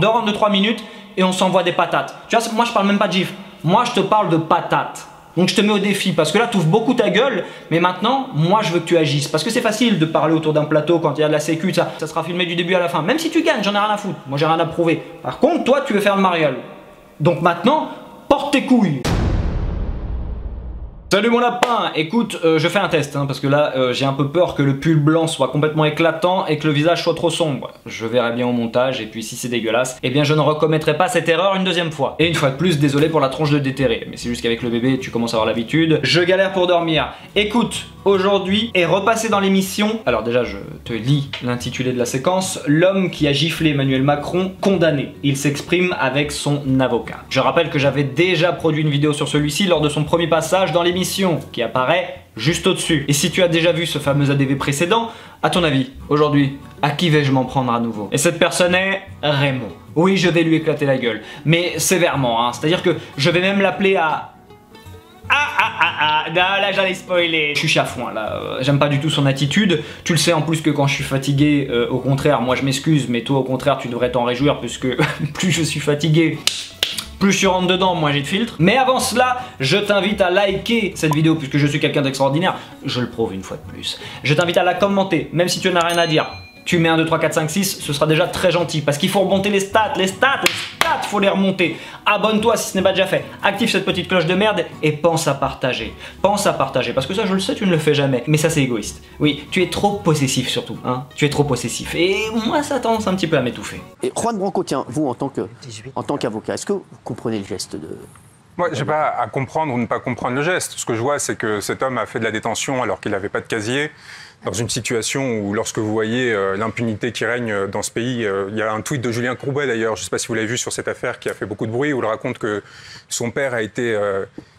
Dors en 2-3 minutes et on s'envoie des patates. Tu vois, moi je parle même pas de gifs. Moi je te parle de patates. Donc je te mets au défi parce que là tu ouvres beaucoup ta gueule, mais maintenant moi je veux que tu agisses. Parce que c'est facile de parler autour d'un plateau quand il y a de la sécu, ça sera filmé du début à la fin. Même si tu gagnes, j'en ai rien à foutre, moi j'ai rien à prouver. Par contre toi tu veux faire le mariole. Donc maintenant, porte tes couilles. Salut mon lapin, écoute, je fais un test parce que là j'ai un peu peur que le pull blanc soit complètement éclatant et que le visage soit trop sombre. Je verrai bien au montage et puis si c'est dégueulasse, eh bien je ne recommettrai pas cette erreur une deuxième fois. Et une fois de plus, désolé pour la tronche de déterré, mais c'est juste qu'avec le bébé tu commences à avoir l'habitude. Je galère pour dormir. Écoute, aujourd'hui est repassé dans l'émission. Alors déjà je te lis l'intitulé de la séquence. L'homme qui a giflé Emmanuel Macron condamné. Il s'exprime avec son avocat. Je rappelle que j'avais déjà produit une vidéo sur celui-ci lors de son premier passage dans l'émission qui apparaît juste au-dessus. Et si tu as déjà vu ce fameux ADV précédent, à ton avis, aujourd'hui, à qui vais-je m'en prendre à nouveau? Et cette personne est Raymond. Oui, je vais lui éclater la gueule, mais sévèrement, hein. C'est-à-dire que je vais même l'appeler à... non, là j'allais spoiler. Je suis chafouin là, j'aime pas du tout son attitude. Tu le sais en plus que quand je suis fatigué, au contraire, moi je m'excuse, mais toi au contraire tu devrais t'en réjouir puisque plus je suis fatigué, plus je rentre dedans, moins j'ai de filtre. Mais avant cela, je t'invite à liker cette vidéo puisque je suis quelqu'un d'extraordinaire. Je le prouve une fois de plus. Je t'invite à la commenter, même si tu n'as rien à dire. Tu mets 1, 2, 3, 4, 5, 6, ce sera déjà très gentil. Parce qu'il faut remonter les stats, il faut les remonter. Abonne-toi si ce n'est pas déjà fait. Active cette petite cloche de merde et pense à partager. Pense à partager, parce que ça je le sais, tu ne le fais jamais. Mais ça c'est égoïste. Oui, tu es trop possessif surtout, hein. Tu es trop possessif. Et moi ça a tendance un petit peu à m'étouffer. Et Juan Branco, tiens, vous en tant qu'avocat, est-ce que vous comprenez le geste de... Moi, j'ai pas à comprendre ou ne pas comprendre le geste. Ce que je vois, c'est que cet homme a fait de la détention alors qu'il n'avait pas de casier. Dans une situation où, lorsque vous voyez l'impunité qui règne dans ce pays, il y a un tweet de Julien Courbet d'ailleurs, je ne sais pas si vous l'avez vu sur cette affaire qui a fait beaucoup de bruit, où il raconte que son père a été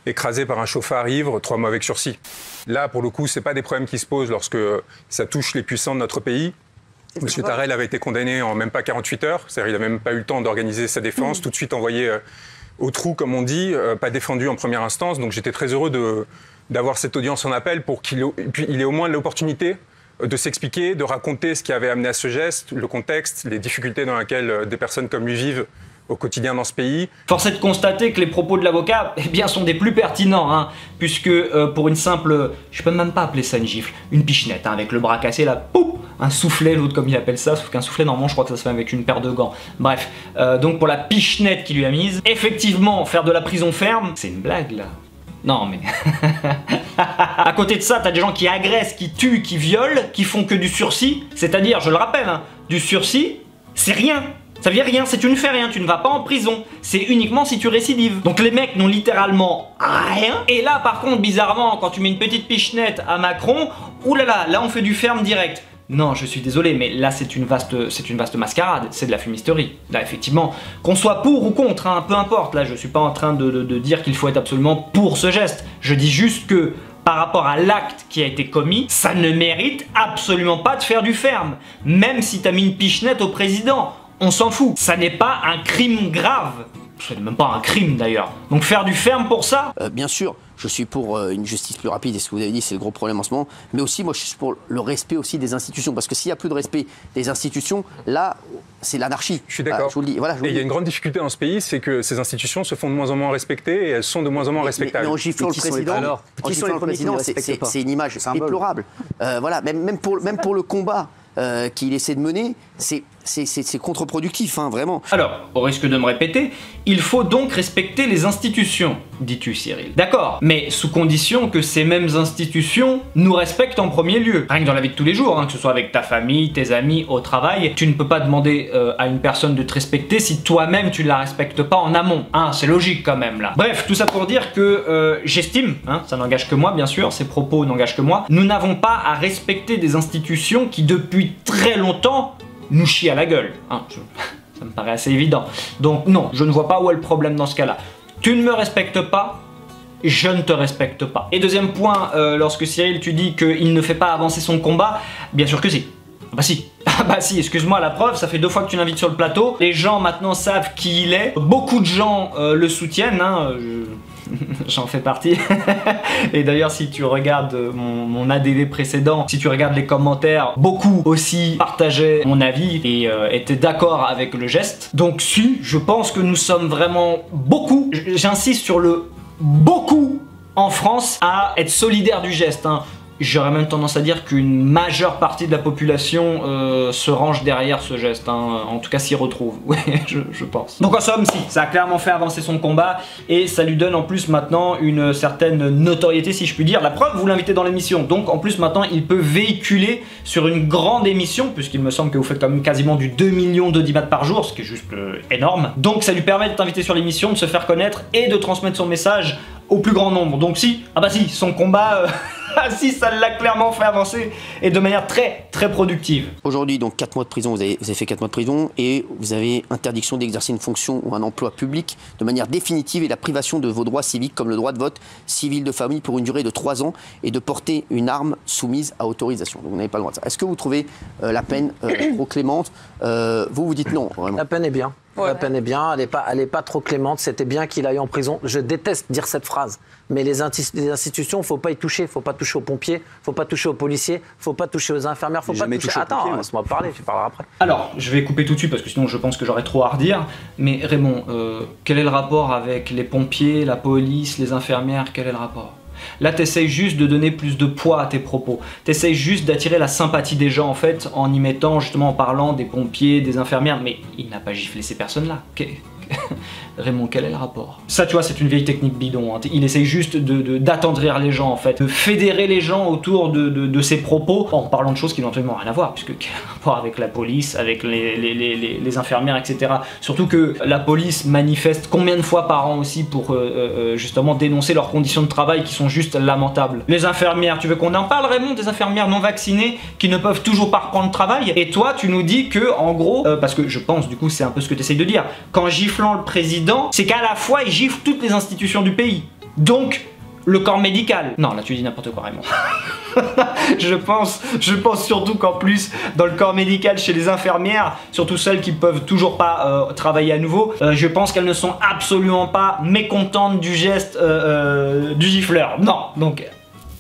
écrasé par un chauffard ivre, 3 mois avec sursis. Là, pour le coup, ce n'est pas des problèmes qui se posent lorsque ça touche les puissants de notre pays. M. Tarel avait été condamné en même pas 48 heures, c'est-à-dire qu'il n'a même pas eu le temps d'organiser sa défense, tout de suite envoyé au trou, comme on dit, pas défendu en première instance. Donc j'étais très heureux d'avoir cette audience en appel pour qu'il ait au moins l'opportunité de s'expliquer, de raconter ce qui avait amené à ce geste, le contexte, les difficultés dans lesquelles des personnes comme lui vivent au quotidien dans ce pays. Force est de constater que les propos de l'avocat eh bien, sont des plus pertinents, hein, puisque pour une simple, je peux même pas appeler ça une gifle, une pichenette, hein, avec le bras cassé là, pouf, un soufflet, l'autre comme il appelle ça, sauf qu'un soufflet normalement je crois que ça se fait avec une paire de gants. Bref, donc pour la pichenette qu'il lui a mise, effectivement faire de la prison ferme, c'est une blague là. Non mais... À côté de ça, t'as des gens qui agressent, qui tuent, qui violent, qui font que du sursis, c'est-à-dire, je le rappelle, hein, du sursis, c'est rien. Ça veut dire rien, c'est tu ne fais rien, tu ne vas pas en prison. C'est uniquement si tu récidives. Donc les mecs n'ont littéralement rien. Et là par contre, bizarrement, quand tu mets une petite pichenette à Macron, oulala, là on fait du ferme direct. Non, je suis désolé, mais là c'est une vaste mascarade, c'est de la fumisterie. Là effectivement, qu'on soit pour ou contre, hein, peu importe, là je suis pas en train de dire qu'il faut être absolument pour ce geste. Je dis juste que par rapport à l'acte qui a été commis, ça ne mérite absolument pas de faire du ferme. Même si t'as mis une pichenette au président, on s'en fout. Ça n'est pas un crime grave. Ce n'est même pas un crime d'ailleurs. Donc faire du ferme pour ça? Bien sûr, je suis pour une justice plus rapide, et ce que vous avez dit, c'est le gros problème en ce moment. Mais aussi, moi, je suis pour le respect aussi des institutions. Parce que s'il n'y a plus de respect des institutions, là, c'est l'anarchie. Je suis d'accord. Je vous le dis. Voilà, et il y a une grande difficulté dans ce pays, c'est que ces institutions se font de moins en moins respectées et elles sont de moins en moins respectables. Mais en giflant le président, c'est une image déplorable. Voilà, même pour le combat qu'il essaie de mener, c'est contre-productif, hein, vraiment. Alors, au risque de me répéter, il faut donc respecter les institutions, dis-tu Cyril. D'accord, mais sous condition que ces mêmes institutions nous respectent en premier lieu. Rien que dans la vie de tous les jours, hein, que ce soit avec ta famille, tes amis, au travail, tu ne peux pas demander à une personne de te respecter si toi-même tu ne la respectes pas en amont. Hein, c'est logique quand même là. Bref, tout ça pour dire que j'estime, hein, ça n'engage que moi bien sûr, ces propos n'engagent que moi, nous n'avons pas à respecter des institutions qui depuis très longtemps nous chie à la gueule, hein, ça me paraît assez évident. Donc non, je ne vois pas où est le problème dans ce cas-là. Tu ne me respectes pas, je ne te respecte pas. Et deuxième point, lorsque Cyril tu dis qu'il ne fait pas avancer son combat, bien sûr que si. Bah si. Ah bah si, excuse-moi, la preuve, ça fait 2 fois que tu l'invites sur le plateau. Les gens maintenant savent qui il est. Beaucoup de gens le soutiennent, hein, J'en fais partie. Et d'ailleurs, si tu regardes mon ADV précédent, si tu regardes les commentaires, beaucoup aussi partageaient mon avis et étaient d'accord avec le geste. Donc si, je pense que nous sommes vraiment beaucoup, j'insiste sur le beaucoup en France, à être solidaire du geste, hein. J'aurais même tendance à dire qu'une majeure partie de la population se range derrière ce geste, hein. En tout cas s'y retrouve, oui, je pense. Donc en somme, si, ça a clairement fait avancer son combat et ça lui donne en plus maintenant une certaine notoriété, si je puis dire. La preuve, vous l'invitez dans l'émission, donc en plus maintenant il peut véhiculer sur une grande émission, puisqu'il me semble que vous faites quand même quasiment du 2 millions d'audimat par jour, ce qui est juste énorme. Donc ça lui permet d'être invité sur l'émission, de se faire connaître et de transmettre son message au plus grand nombre. Donc si, ah bah si, son combat... Ah si, ça l'a clairement fait avancer et de manière très très productive. Aujourd'hui, donc 4 mois de prison, vous avez fait 4 mois de prison et vous avez interdiction d'exercer une fonction ou un emploi public de manière définitive et la privation de vos droits civiques comme le droit de vote, civil de famille pour une durée de 3 ans et de porter une arme soumise à autorisation. Donc vous n'avez pas le droit de ça. Est-ce que vous trouvez la peine trop clémente? Vous dites non, vraiment. La peine est bien. Ouais. La peine est bien, elle est pas trop clémente, c'était bien qu'il aille en prison. Je déteste dire cette phrase, mais les institutions, il ne faut pas y toucher. Il ne faut pas toucher aux pompiers, il ne faut pas toucher aux policiers, il ne faut pas toucher aux infirmières, il ne faut pas toucher... Attends, laisse-moi parler, tu parleras après. Alors, je vais couper tout de suite parce que sinon je pense que j'aurais trop à redire. Mais Raymond, quel est le rapport avec les pompiers, la police, les infirmières? Quel est le rapport? Là, t'essayes juste de donner plus de poids à tes propos. T'essayes juste d'attirer la sympathie des gens, en fait, en y mettant, justement, en parlant des pompiers, des infirmières. Mais il n'a pas giflé ces personnes-là. Raymond, quel est le rapport? Ça, tu vois, c'est une vieille technique bidon, hein. Il essaye juste d'attendrir les gens, en fait, de fédérer les gens autour de ses propos, en parlant de choses qui n'ont absolument rien à voir, puisque quel rapport avec la police, avec les infirmières, etc. Surtout que la police manifeste combien de fois par an aussi pour justement dénoncer leurs conditions de travail qui sont juste lamentables. Les infirmières, tu veux qu'on en parle, Raymond, des infirmières non vaccinées qui ne peuvent toujours pas reprendre le travail? Et toi, tu nous dis que, en gros, parce que je pense, du coup, c'est un peu ce que tu essayes de dire, qu'en giflant le président, c'est qu'à la fois il gifle toutes les institutions du pays. Donc le corps médical. Non, là tu dis n'importe quoi, Raymond. je pense surtout qu'en plus dans le corps médical, chez les infirmières, surtout celles qui peuvent toujours pas travailler à nouveau, je pense qu'elles ne sont absolument pas mécontentes du geste du gifleur. Non, donc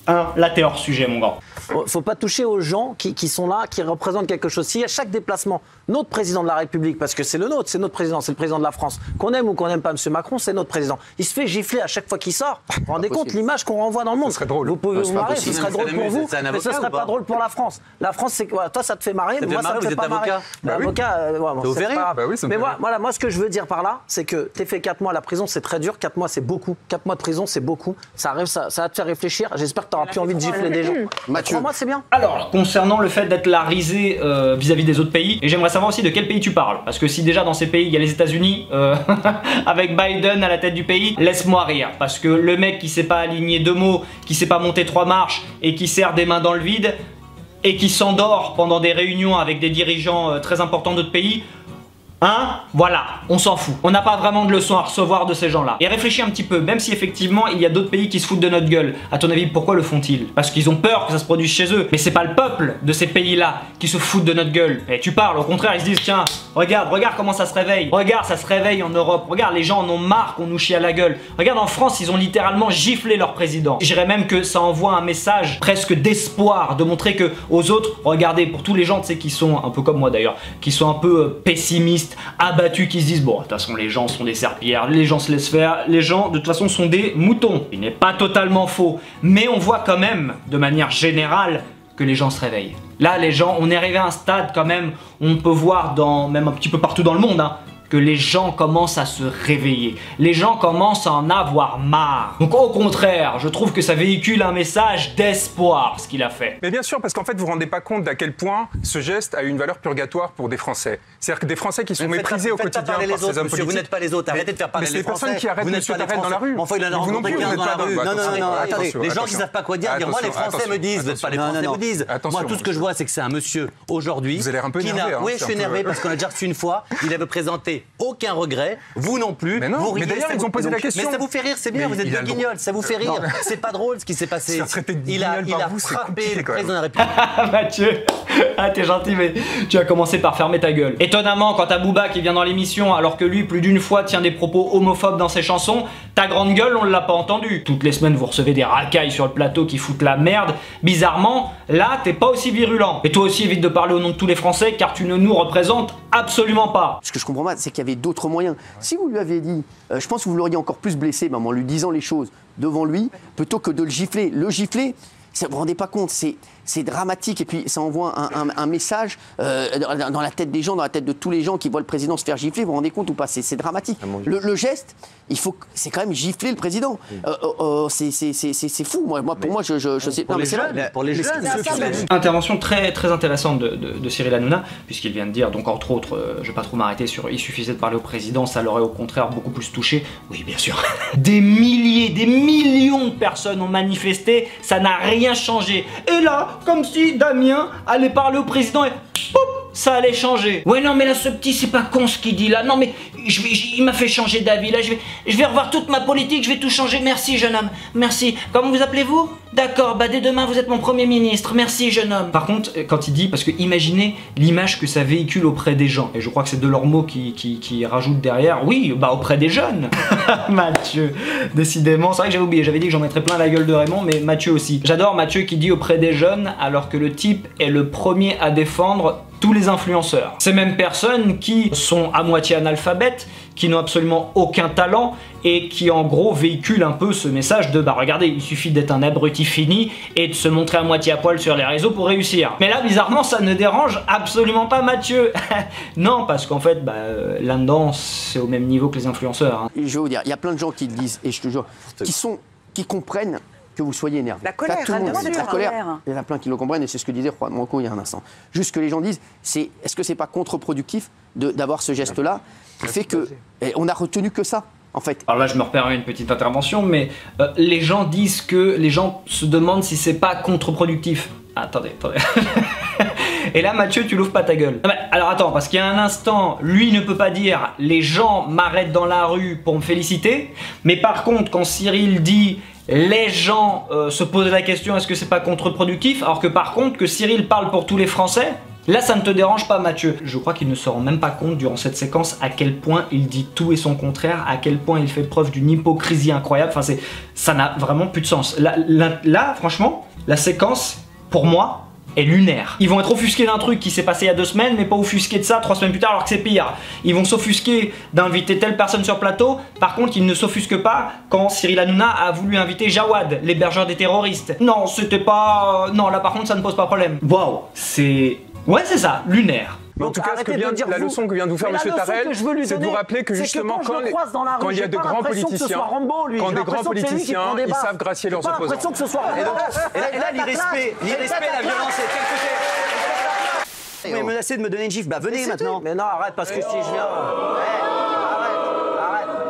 là t'es hors sujet, mon grand. Faut pas toucher aux gens qui sont là, qui représentent quelque chose. Si à chaque déplacement, notre président de la République, parce que c'est le nôtre, c'est notre président, c'est le président de la France, qu'on aime ou qu'on n'aime pas M. Macron, c'est notre président, il se fait gifler à chaque fois qu'il sort. Vous vous rendez compte l'image qu'on renvoie dans le monde? Ce serait drôle. Vous pouvez vous marrer, ce serait drôle pour vous, mais ce serait pas drôle pour la France. La France, c'est quoi? Toi, ça te fait marrer, mais moi, ça me fait pas marrer. L'avocat, c'est pas grave. Mais moi, ce que je veux dire par là, c'est que t'es fait 4 mois à la prison, c'est très dur. 4 mois, c'est beaucoup. 4 mois de prison, c'est beaucoup. Ça arrive, ça va te faire réfléchir. J'espère que t'auras plus envie de gifler des gens. Mathieu. 3 mois, c'est bien. Alors, concernant le fait d'être la risée vis-à-vis des autres pays, et j'aimerais savoir aussi de quel pays tu parles, parce que si déjà dans ces pays il y a les États-Unis avec Biden à la tête du pays, laisse-moi rire, parce que le mec qui sait pas aligner 2 mots, qui sait pas monter 3 marches et qui serre des mains dans le vide et qui s'endort pendant des réunions avec des dirigeants très importants d'autres pays, hein? Voilà, on s'en fout. On n'a pas vraiment de leçons à recevoir de ces gens-là. Et réfléchis un petit peu, même si effectivement il y a d'autres pays qui se foutent de notre gueule, à ton avis, pourquoi le font-ils? Parce qu'ils ont peur que ça se produise chez eux. Mais c'est pas le peuple de ces pays-là qui se foutent de notre gueule. Et tu parles, au contraire, ils se disent, tiens, regarde comment ça se réveille. Regarde, ça se réveille en Europe. Regarde, les gens en ont marre qu'on nous chie à la gueule. Regarde, en France, ils ont littéralement giflé leur président. Je dirais même que ça envoie un message presque d'espoir, de montrer que aux autres, regardez, pour tous les gens, tu sais, qui sont un peu comme moi d'ailleurs, qui sont un peu pessimistes, abattus, qui se disent bon, de toute façon les gens sont des serpillères, les gens se laissent faire, les gens de toute façon sont des moutons. Il n'est pas totalement faux, mais on voit quand même de manière générale que les gens se réveillent. Là les gens, on est arrivé à un stade quand même où on peut voir même un petit peu partout dans le monde, hein, que les gens commencent à se réveiller. Les gens commencent à en avoir marre. Donc au contraire, je trouve que ça véhicule un message d'espoir, ce qu'il a fait. Mais bien sûr, parce qu'en fait, vous ne vous rendez pas compte d'à quel point ce geste a eu une valeur purgatoire pour des Français. C'est-à-dire que des Français qui sont méprisés au quotidien par ces hommes politiques. Vous n'êtes pas les autres, arrêtez de faire parler les Français. Mais c'est les personnes qui arrêtent M. Tarel dans la rue. Enfin, il en a rencontré 15 dans la rue. Non, attendez. Les gens qui ne savent pas quoi dire, moi les Français me disent, vous n'êtes pas les Français me disent. Moi tout ce que je vois, c'est que c'est un monsieur aujourd'hui. Vous avez l'air un peu énervé. Oui, je suis énervé parce qu'on a déjà reçu une fois, il avait présenté aucun regret. Vous non plus. Mais non, mais d'ailleurs, ils ont posé la question. Mais ça vous fait rire, c'est bien, vous êtes des guignols, ça vous fait rire. C'est pas drôle ce qui s'est passé. Il a frappé le président de la République. Mathieu, t'es gentil, mais tu as commencé par fermer ta gueule. Étonnamment, quand t'as Booba qui vient dans l'émission, alors que lui, plus d'une fois, tient des propos homophobes dans ses chansons, Ta grande gueule, on l'a pas entendu. Toutes les semaines, vous recevez des racailles sur le plateau qui foutent la merde. Bizarrement, là, t'es pas aussi virulent. Et toi aussi, évite de parler au nom de tous les Français, car tu ne nous représentes absolument pas. Ce que je comprends pas, c'est qu'il y avait d'autres moyens. Si vous lui aviez dit, je pense que vous l'auriez encore plus blessé, même en lui disant les choses devant lui, plutôt que de le gifler. Le gifler, vous vous rendez pas compte, c'est dramatique et puis ça envoie un message dans la tête des gens, dans la tête de tous les gens qui voient le président se faire gifler. Vous vous rendez compte ou pas? C'est dramatique. Le geste, c'est quand même gifler le président. C'est fou. Pour moi, je sais pas. Pour les jeunes. Intervention très intéressante de Cyril Hanouna, puisqu'il vient de dire, donc entre autres, je vais pas trop m'arrêter sur il suffisait de parler au président, ça l'aurait au contraire beaucoup plus touché. Oui, bien sûr. Des milliers, des millions de personnes ont manifesté, ça n'a rien changé. Et là, comme si Damien allait parler au président et pop, ça allait changer. Ouais non mais là ce petit c'est pas con ce qu'il dit là. Non mais il m'a fait changer d'avis là. Je vais revoir toute ma politique, je vais tout changer. Merci jeune homme, merci. Comment vous appelez-vous? D'accord, bah dès demain vous êtes mon premier ministre. Merci jeune homme. Par contre quand il dit, parce que imaginez l'image que ça véhicule auprès des gens. Et je crois que c'est de leurs mots qui rajoutent derrière. Oui, bah auprès des jeunes. Mathieu, décidément. C'est vrai que j'avais oublié, j'avais dit que j'en mettrais plein la gueule de Raymond, mais Mathieu aussi. J'adore Mathieu qui dit auprès des jeunes alors que le type est le premier à défendre tous les influenceurs. Ces mêmes personnes qui sont à moitié analphabètes, qui n'ont absolument aucun talent et qui en gros véhiculent un peu ce message de bah regardez, il suffit d'être un abruti fini et de se montrer à moitié à poil sur les réseaux pour réussir. Mais là bizarrement ça ne dérange absolument pas Mathieu. Non, parce qu'en fait là-dedans c'est au même niveau que les influenceurs. Je vais vous dire, il y a plein de gens qui le disent, et je te jure, qui comprennent que vous soyez énervé. La colère, tout le monde, la colère. Il y en a plein qui le comprennent et c'est ce que disait Juan Branco il y a un instant. Juste que les gens disent, est-ce que c'est pas contre-productif d'avoir ce geste-là qui fait que on a retenu que ça en fait. Alors là je me repère une petite intervention, mais les gens disent que les gens se demandent si c'est pas contre-productif. Attendez. Et là Mathieu tu l'ouvres pas ta gueule. Alors attends, parce qu'il y a un instant, lui ne peut pas dire les gens m'arrêtent dans la rue pour me féliciter, mais par contre quand Cyril dit les gens se posent la question est-ce que c'est pas contre-productif, alors que par contre que Cyril parle pour tous les Français, là ça ne te dérange pas Mathieu. Je crois qu'il ne se rend même pas compte durant cette séquence à quel point il dit tout et son contraire, à quel point il fait preuve d'une hypocrisie incroyable, enfin ça n'a vraiment plus de sens. Là franchement, la séquence, pour moi, est lunaire. Ils vont être offusqués d'un truc qui s'est passé il y a 2 semaines, mais pas offusqués de ça 3 semaines plus tard alors que c'est pire. Ils vont s'offusquer d'inviter telle personne sur plateau, par contre ils ne s'offusquent pas quand Cyril Hanouna a voulu inviter Jawad, l'hébergeur des terroristes. Non, c'était pas... Non, là par contre ça ne pose pas problème. Waouh, c'est... Ouais c'est ça, lunaire. Mais en tout cas, la leçon que vient de vous faire M. Tarel, c'est de vous rappeler que justement, quand il y a de grands politiciens, quand des grands politiciens, ils savent gracier leurs opposants. Et là, l'irrespect, la violence est quelque chose. Vous m'avez menacé de me donner une gifle, bah venez maintenant. Mais non, arrête, parce que si je viens...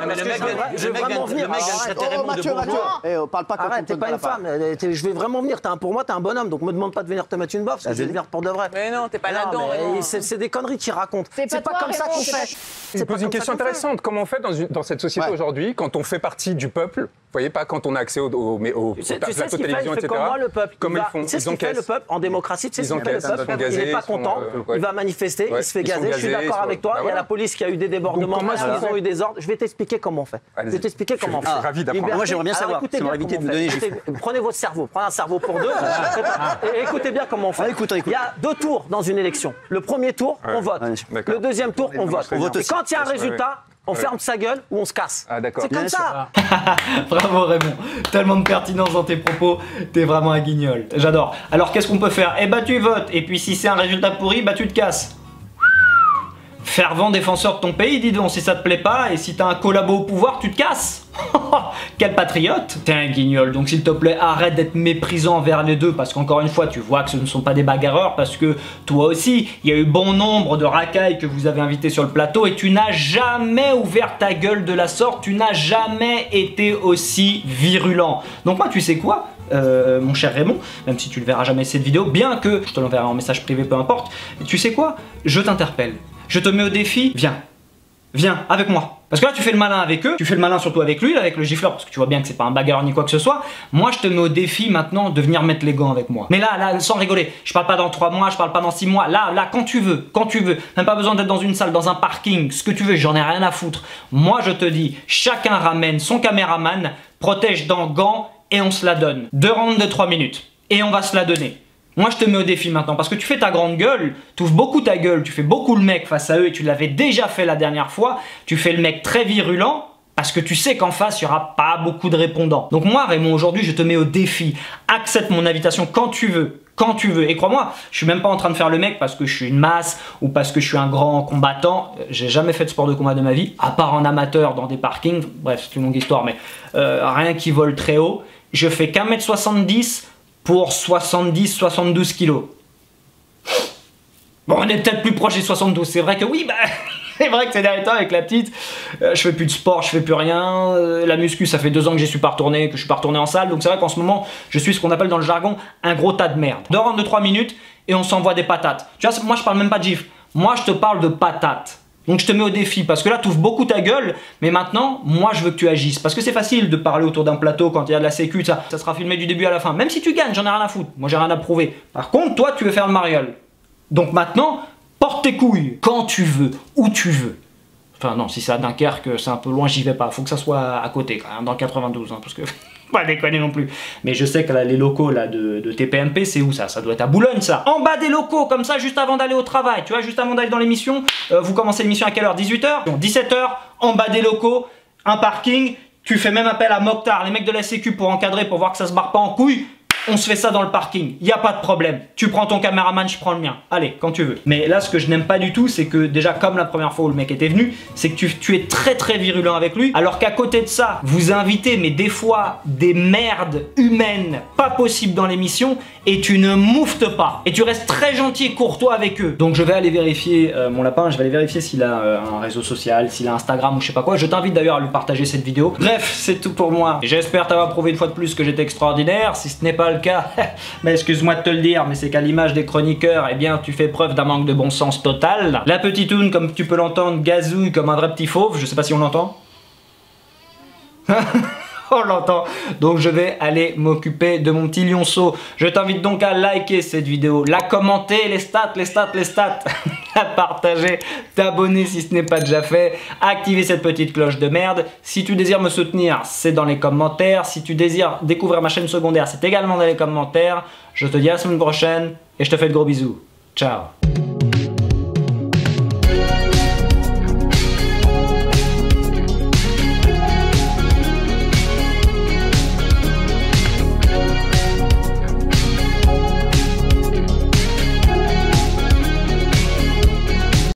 Mais le mec vient de traiter Raymond de bourgeois. Parle pas comme arrête, t'es pas une femme. Je vais vraiment venir. Pour moi, t'es un bonhomme. Donc me demande pas de venir te mettre une baffe, parce que je vais venir pour de vrai. Mais non, t'es pas là-dedans. C'est des conneries qu'il raconte. C'est pas comme ça qu'on fait. Je pose une question intéressante. Comment on fait dans cette société aujourd'hui, quand on fait partie du peuple, vous voyez pas, quand on a accès au plateau télévision, etc. Comment le peuple, comment ils font? C'est ce qu'il fait le peuple en démocratie. C'est ce qu'il fait le peuple. Il n'est pas content. Il va manifester. Il se fait gazer. Je suis d'accord avec toi. Il y a la police qui a eu des débordements. Ils ont eu des ordres. Je vais t'expliquer comment on fait. Je vais t'expliquer comment on fait. Je suis ravi d'apprendre. Moi j'aimerais bien savoir. Ça m'aurait évité de me donner gifle. Prenez votre cerveau. Prenez un cerveau pour 2. Et écoutez bien comment on fait. Il y a 2 tours dans une élection. Le premier tour, on vote. Le deuxième tour, on vote. Et quand il y a un résultat, on ferme sa gueule ou on se casse. Ah d'accord. C'est comme ça. Bravo Raymond, tellement de pertinence dans tes propos, t'es vraiment un guignol. J'adore. Alors qu'est-ce qu'on peut faire? Eh bah tu votes, et puis si c'est un résultat pourri, bah tu te casses. Fervent défenseur de ton pays, dis donc, si ça te plaît pas, et si t'as un collabo au pouvoir, tu te casses. Quel patriote! T'es un guignol, donc s'il te plaît, arrête d'être méprisant envers les deux, parce qu'encore une fois, tu vois que ce ne sont pas des bagarreurs, parce que toi aussi, il y a eu bon nombre de racailles que vous avez invités sur le plateau, et tu n'as jamais ouvert ta gueule de la sorte, tu n'as jamais été aussi virulent. Donc moi, tu sais quoi? Mon cher Raymond, même si tu ne verras jamais cette vidéo, bien que je te l'enverrai en message privé, peu importe, tu sais quoi? Je t'interpelle. Je te mets au défi, viens. Viens, avec moi. Parce que là, tu fais le malin avec eux, tu fais le malin surtout avec lui, avec le gifleur, parce que tu vois bien que c'est pas un bagarreur ni quoi que ce soit. Moi, je te mets au défi maintenant de venir mettre les gants avec moi. Mais là, sans rigoler, je parle pas dans 3 mois, je parle pas dans 6 mois. Là, quand tu veux. Même pas besoin d'être dans une salle, dans un parking, ce que tu veux, j'en ai rien à foutre. Moi, je te dis, chacun ramène son caméraman, protège dans gants et on se la donne. 2 rounds de 3 minutes. Et on va se la donner. Moi je te mets au défi maintenant parce que tu fais ta grande gueule, tu ouvres beaucoup ta gueule, tu fais beaucoup le mec face à eux et tu l'avais déjà fait la dernière fois, tu fais le mec très virulent parce que tu sais qu'en face il n'y aura pas beaucoup de répondants. Donc moi Raymond aujourd'hui je te mets au défi, accepte mon invitation quand tu veux. Quand tu veux. Et crois-moi, je suis même pas en train de faire le mec parce que je suis une masse ou parce que je suis un grand combattant. J'ai jamais fait de sport de combat de ma vie, à part en amateur dans des parkings. Bref, c'est une longue histoire, mais rien qui vole très haut. Je fais qu'1m70 pour 70-72 kilos. Bon, on est peut-être plus proche des 72. C'est vrai que oui, bah, c'est vrai que ces derniers temps avec la petite, je fais plus de sport, je fais plus rien. La muscu, ça fait 2 ans que j'y suis pas retourné, que je suis pas retourné en salle. Donc c'est vrai qu'en ce moment, je suis ce qu'on appelle dans le jargon un gros tas de merde. 2 rounds de 3 minutes et on s'envoie des patates. Tu vois, moi je parle même pas de gifle. Moi je te parle de patates. Donc je te mets au défi parce que là tu ouvres beaucoup ta gueule, mais maintenant moi je veux que tu agisses parce que c'est facile de parler autour d'un plateau quand il y a de la sécu, ça sera filmé du début à la fin. Même si tu gagnes, j'en ai rien à foutre, moi j'ai rien à prouver. Par contre toi tu veux faire le mariole. Donc maintenant, porte tes couilles quand tu veux, où tu veux. Enfin non, si c'est à Dunkerque, c'est un peu loin, j'y vais pas. Faut que ça soit à côté quand même, dans le 92, hein, parce que pas déconner non plus. Mais je sais que là, les locaux là de TPMP, c'est où ça? Ça doit être à Boulogne ça. En bas des locaux, comme ça, juste avant d'aller au travail. Tu vois, juste avant d'aller dans l'émission. Vous commencez l'émission à quelle heure? 18h? Donc 17h, en bas des locaux, un parking. Tu fais même appel à Mokhtar, les mecs de la sécu pour encadrer, pour voir que ça se barre pas en couille. On se fait ça dans le parking, y a pas de problème. Tu prends ton caméraman, je prends le mien. Allez, quand tu veux. Mais là, ce que je n'aime pas du tout, c'est que déjà, comme la première fois où le mec était venu, c'est que tu es très très virulent avec lui, alors qu'à côté de ça, vous invitez, mais des fois, des merdes humaines pas possibles dans l'émission, et tu ne mouftes pas. Et tu restes très gentil et courtois avec eux. Donc je vais aller vérifier mon lapin, je vais aller vérifier s'il a un réseau social, s'il a Instagram ou je sais pas quoi. Je t'invite d'ailleurs à lui partager cette vidéo. Bref, c'est tout pour moi. J'espère t'avoir prouvé une fois de plus que j'étais extraordinaire. Si ce n'est pas le cas, mais excuse-moi de te le dire, mais c'est qu'à l'image des chroniqueurs, eh bien tu fais preuve d'un manque de bon sens total. La petite toune, comme tu peux l'entendre, gazouille comme un vrai petit fauve. Je sais pas si on l'entend. On l'entend. Donc je vais aller m'occuper de mon petit lionceau. Je t'invite donc à liker cette vidéo, la commenter, les stats, à partager, t'abonner si ce n'est pas déjà fait, activer cette petite cloche de merde. Si tu désires me soutenir, c'est dans les commentaires. Si tu désires découvrir ma chaîne secondaire, c'est également dans les commentaires. Je te dis à la semaine prochaine et je te fais de gros bisous. Ciao.